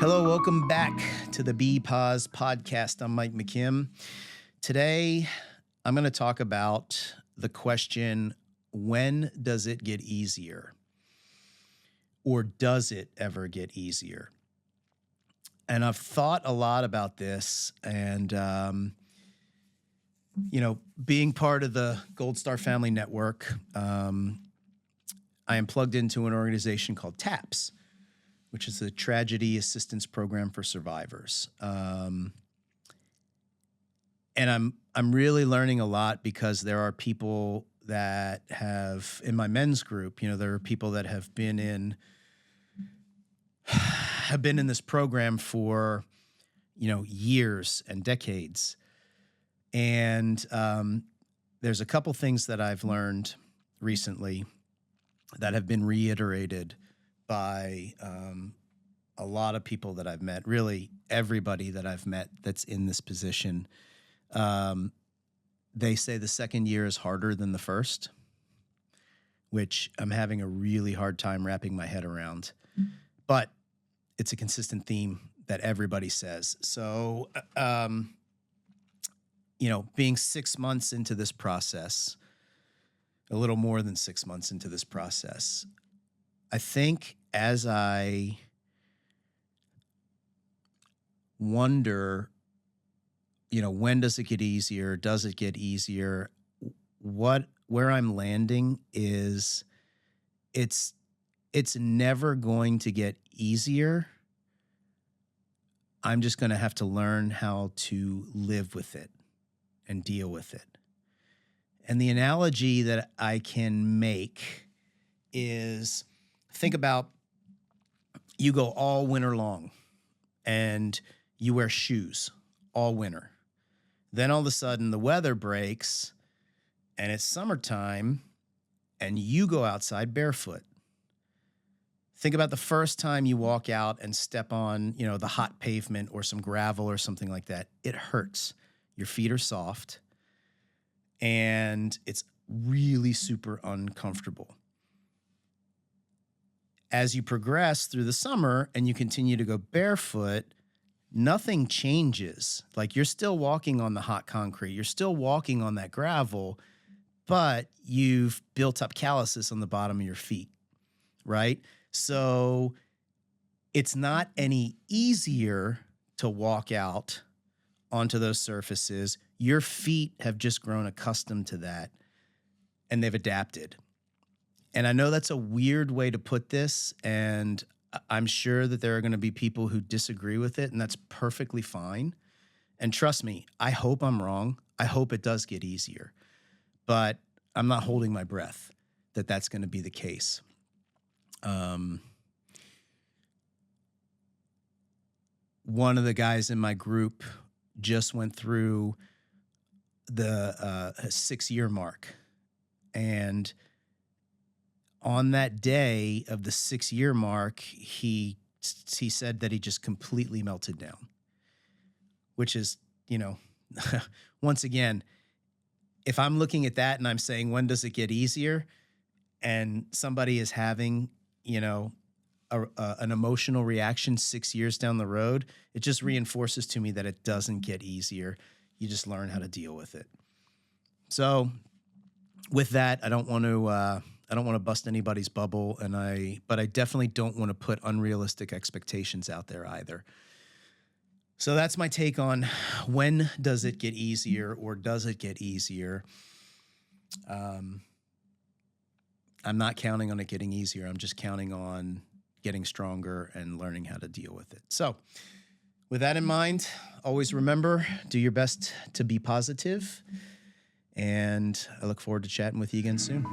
Hello, welcome back to the B-POS podcast. I'm Mike McKim. Today, I'm going to talk about the question, when does it get easier? Or does it ever get easier? And I've thought a lot about this, and, being part of the Gold Star Family Network, I am plugged into an organization called TAPS, which is the Tragedy Assistance Program for Survivors. And I'm really learning a lot because there are people that have, in my men's group, there are people that have been in this program for, years and decades. And there's a couple things that I've learned recently that have been reiterated by a lot of people that I've met, really everybody that I've met that's in this position. They say the second year is harder than the first, which I'm having a really hard time wrapping my head around. But it's a consistent theme that everybody says. So, being 6 months into this process, a little more than 6 months into this process, I think as I wonder, when does it get easier? Does it get easier? Where I'm landing is it's never going to get easier. I'm just going to have to learn how to live with it and deal with it. And the analogy that I can make is, think about, you go all winter long and you wear shoes all winter. Then all of a sudden the weather breaks and it's summertime and you go outside barefoot. Think about the first time you walk out and step on, the hot pavement or some gravel or something like that. It hurts. Your feet are soft and it's really super uncomfortable. As you progress through the summer and you continue to go barefoot, nothing changes. Like, you're still walking on the hot concrete. You're still walking on that gravel, but you've built up calluses on the bottom of your feet, right? So it's not any easier to walk out onto those surfaces. Your feet have just grown accustomed to that and they've adapted. And I know that's a weird way to put this, and I'm sure that there are going to be people who disagree with it, and that's perfectly fine. And trust me, I hope I'm wrong. I hope it does get easier. But I'm not holding my breath that that's going to be the case. One of the guys in my group just went through the 6-year mark, and on that day of the 6-year mark, he said that he just completely melted down, which is, once again, if I'm looking at that and I'm saying, when does it get easier? And somebody is having, an emotional reaction 6 years down the road, it just reinforces to me that it doesn't get easier. You just learn how to deal with it. So with that, I don't want to bust anybody's bubble, but I definitely don't want to put unrealistic expectations out there either. So that's my take on, when does it get easier, or does it get easier? I'm not counting on it getting easier. I'm just counting on getting stronger and learning how to deal with it. So with that in mind, always remember, do your best to be positive, and I look forward to chatting with you again soon.